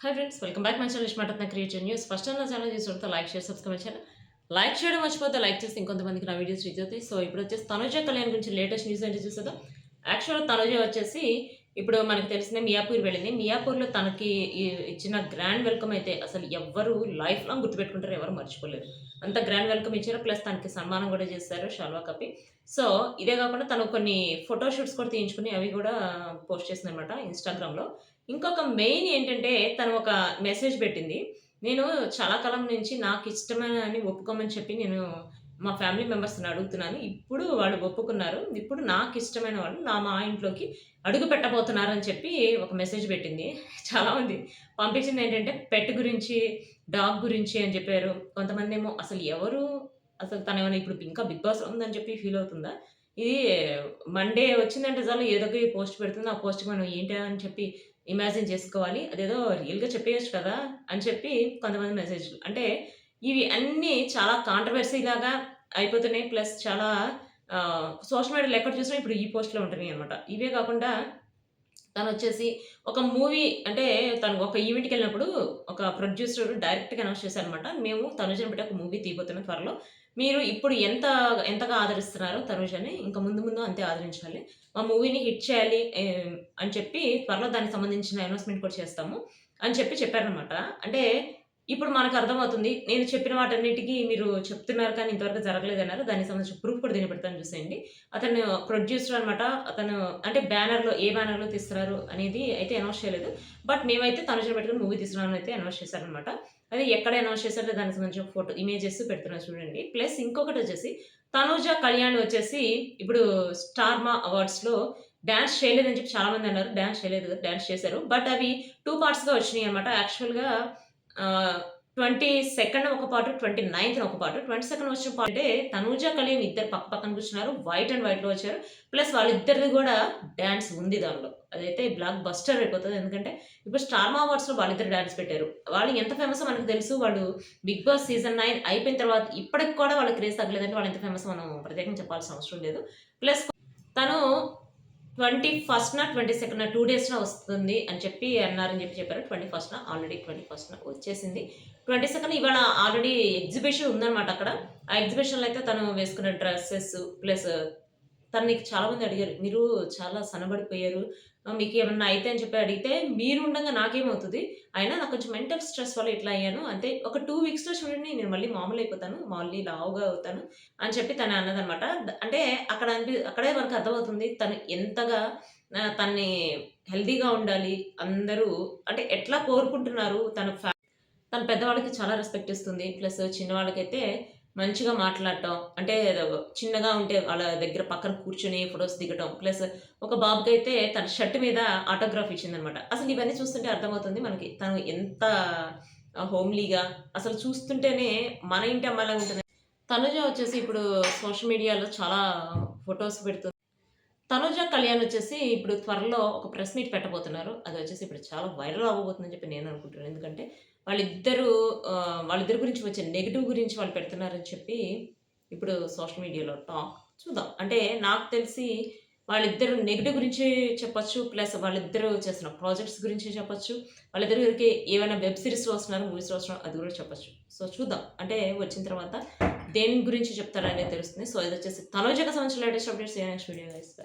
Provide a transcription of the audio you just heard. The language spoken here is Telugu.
Hi friends, welcome back my channel ఇష్మాటత్న క్రియేటివ్ న్యూస్. ఫస్ట్ నా ఛానల్ చూస్తుంటే లైక్ షేర్ సబ్స్క్రైబ్ చేయాలి. లైక్ చేయడం మర్చిపోతే లైక్ చేస్తే ఇంకొంతమందికి నా వీడియోస్ రీచ్ అవుతాయి. సో ఇప్పుడు వచ్చేసి తనుజ కళ్యాణ్ గురించి లేటెస్ట్ న్యూస్ ఏంటి చూసేద్దాం. యాక్చువల్గా తనుజ వచ్చేసి ఇప్పుడు మనకు తెలిసిందే మియాపూర్ వెళ్ళింది. మియాపూర్లో తనకి ఇచ్చిన గ్రాండ్ వెల్కమ్ అయితే అసలు ఎవ్వరు లైఫ్ లాంగ్ గుర్తుపెట్టుకుంటారు, ఎవరు మర్చిపోలేరు. అంత గ్రాండ్ వెల్కమ్ ఇచ్చారు, ప్లస్ తనకి సన్మానం కూడా చేశారు షాల్వా కప్పి. సో ఇదే కాకుండా తను కొన్ని ఫోటో షూట్స్ కూడా తీయించుకుని అవి కూడా పోస్ట్ చేసింది అనమాట ఇన్స్టాగ్రామ్లో. ఇంకొక మెయిన్ ఏంటంటే తను ఒక మెసేజ్ పెట్టింది. నేను చాలా కాలం నుంచి నాకిష్టమైనని ఒప్పుకోమని చెప్పి నేను మా ఫ్యామిలీ మెంబర్స్‌ని అడుగుతున్నాను. ఇప్పుడు వాళ్ళు ఒప్పుకున్నారు. ఇప్పుడు నాకిష్టమైన వాళ్ళు మా ఇంట్లోకి అడుగు పెట్టబోతున్నారని చెప్పి ఒక మెసేజ్ పెట్టింది. చాలామంది పంపించిందేంటంటే పెట్ గురించి, డాగ్ గురించి అని చెప్పారు. కొంతమందేమో అసలు ఎవరు అసలు తనేమైనా ఇప్పుడు ఇంకా బిగ్ బాస్‌లో ఉందని చెప్పి ఫీల్ అవుతుందా? ఇది మండే వచ్చిందంటే చాలు ఏదో ఒక పోస్ట్ పెడుతుంది. ఆ పోస్ట్‌కి మనం ఏంటా అని చెప్పి ఇమాజిన్ చేసుకోవాలి. అదేదో రియల్‌గా చెప్పేయొచ్చు కదా! అని చెప్పి కొంతమంది మెసేజ్‌లు. అంటే ఇవి అన్నీ చాలా కాంట్రోవర్సీ లాగా అయిపోతున్నాయి. ప్లస్ చాలా సోషల్ మీడియాలో ఎక్కడ చూసినా ఇప్పుడు ఈ పోస్ట్‌లే ఉంటున్నాయన్నమాట. ఇవే కాకుండా తనొచ్చేసి ఒక మూవీ అంటే తను ఒక ఈవెంట్‌కెళ్ళినప్పుడు ఒక ప్రొడ్యూసర్ డైరెక్ట్‌గా అనౌన్స్ చేశారనమాట. మేము తనుజని పెట్టి ఒక మూవీ తీయబోతున్నాం త్వరలో. మీరు ఇప్పుడు ఎంతగా ఆదరిస్తున్నారో తనుజని ఇంకా ముందు ముందు అంతే ఆదరించాలి. మా మూవీని హిట్ చేయాలి అని చెప్పి త్వరలో దానికి సంబంధించిన అనౌన్స్‌మెంట్ కూడా చేస్తాము అని చెప్పారనమాట. అంటే ఇప్పుడు మనకర్థమవుతుంది. నేను చెప్పిన వాటన్నిటికి మీరు చెప్తున్నారు కానీ ఇంతవరకు జరగలేదన్నారు. దానికి సంబంధించిన ప్రూఫ్ కూడా దీన్ని పెడతాను చూసేయండి. అతను ప్రొడ్యూసర్ అనమాట. అతను అంటే ఏ బ్యానర్‌లో తీస్తున్నారు అనేది అయితే అనౌన్స్ చేయలేదు. బట్ మేమైతే తనుజని పెట్టుకొని మూవీ తీస్తున్నామని అయితే అనౌన్స్ చేశారనమాట. అది ఎక్కడ అనౌన్స్ చేశారో దానికి సంబంధించిన ఇమేజెస్ పెడుతున్నా చూడండి. ప్లస్ ఇంకొకటొచ్చేసి తనుజ కళ్యాణ్ వచ్చేసి ఇప్పుడు స్టార్మా అవార్డ్స్‌లో డాన్స్ చేయలేదని చెప్పి చాలామంది అన్నారు. డాన్స్ చేయలేదు కదా! డాన్స్ చేశారు. బట్ అవి 2 పార్ట్స్‌గా వచ్చినాయన్నమాట. యాక్చువల్‌గా 22న ఒక పార్ట్, 29న ఒక పార్ట్. 22న వచ్చిన పార్ట్ అంటే తనూజ, కళ్యాణ్ ఇద్దరు పక్క పక్కన కూర్చున్నారు. వైట్ అండ్ వైట్‌లో వచ్చారు. ప్లస్ వాళ్ళిద్దరిది కూడా డాన్స్ ఉంది దానిలో. అదైతే బ్లాక్ బస్టర్ అయిపోతది. ఎందుకంటే ఇప్పుడు స్టార్ అవార్డ్స్‌లో వాళ్ళిద్దరు డాన్స్ పెట్టారు. వాళ్ళు ఎంత ఫేమసో మనకు తెలుసు. వాళ్ళు 'బిగ్ బాస్' సీజన్ 9 అయిపోయిన తర్వాత ఇప్పటికి కూడా వాళ్ళ క్రేజ్ తగ్గలేదంటే వాళ్ళు ఎంత ఫేమసో మనం ప్రత్యేకంగా చెప్పాల్సిన అవసరం లేదు. ప్లస్ తను 21న, 22న 2 డేస్‌లో వస్తుంది అని అన్నారని చెప్పారు. 21న ఆల్రెడీ 21న వచ్చేసింది. 22న ఇవాళ ఆల్రెడీ ఎగ్జిబిషన్ ఉందన్నమాట అక్కడ. ఆ ఎగ్జిబిషన్‌లో అయితే తను వేసుకున్న డ్రెసెస్ ప్లస్ తనని చాలామంది అడిగారు. "మీరు చాలా సన్నబడిపోయారు. మీకేమన్నా అయితే" అని చెప్పి అడిగితే, "మీరుండంగా నాకేమవుతది? అయినా నాకు కొంచెం మెంటల్ స్ట్రెస్ వల్ల ఇట్లా అయ్యాను. అంతే ఒక 2 వీక్స్‌లో చూడండి నేను మళ్ళీ మామూలయిపోతాను. మళ్ళీ లావుగా అవుతాను" అని చెప్పి తను అన్నదనమాట. అక్కడే మనకు అర్థమవుతుంది తను ఎంతగా తనని హెల్తీగా ఉండాలి. అందరూ అంటే ఎట్లా కోరుకుంటున్నారు. తన పెద్దవాళ్ళకి చాలా రెస్పెక్ట్ ఇస్తుంది. ప్లస్ చిన్నవాళ్ళకైతే మంచిగా మాట్లాడటం. అంటే చిన్నగా ఉంటే వాళ్ళ దగ్గర పక్కన కూర్చొని ఫోటోస్ దిగటం. ప్లస్ ఒక బాబుకైతే తన షర్ట్ మీద ఆటోగ్రాఫ్ ఇచ్చిందనమాట. అసలు ఇవన్నీ చూస్తుంటే అర్థమవుతుంది మనకి తను ఎంత హోమ్లీగా అసలు చూస్తుంటేనే మన ఇంటి అమ్మాయిలాగా ఉంటుంది. తనుజ వచ్చేసి ఇప్పుడు సోషల్ మీడియాలో చాలా ఫోటోస్ పెడుతుంది. తనుజ, కళ్యాణ్ వచ్చేసి ఇప్పుడు త్వరలో ఒక ప్రెస్ మీట్ పెట్టబోతున్నారు. అది వచ్చేసి ఇప్పుడు చాలా వైరల్ అవ్వబోతుందని చెప్పి నేను అనుకుంటున్నాను. ఎందుకంటే వాళ్ళిద్దరి గురించి వచ్చే నెగెటివ్ గురించి వాళ్ళు పెడుతున్నారని చెప్పి ఇప్పుడు సోషల్ మీడియాలో టాక్. చూద్దాం. అంటే నాకు తెలిసి వాళ్ళిద్దరు నెగెటివ్ గురించి చెప్పొచ్చు. ప్లస్ వాళ్ళిద్దరూ చేస్తున్న ప్రాజెక్ట్స్ గురించి చెప్పొచ్చు. వాళ్ళిద్దరికి ఏవైనా వెబ్ సీరీస్‌లో వస్తున్నారో, మూవీస్‌లో వస్తున్నారో అది కూడా చెప్పొచ్చు. సో చూద్దాం. అంటే వచ్చిన తర్వాత దేని గురించి చెప్తారనేది తెలుస్తుంది. సో ఇదొచ్చేసి తనుజకి సంబంధించిన latest updates. Next video guys. By.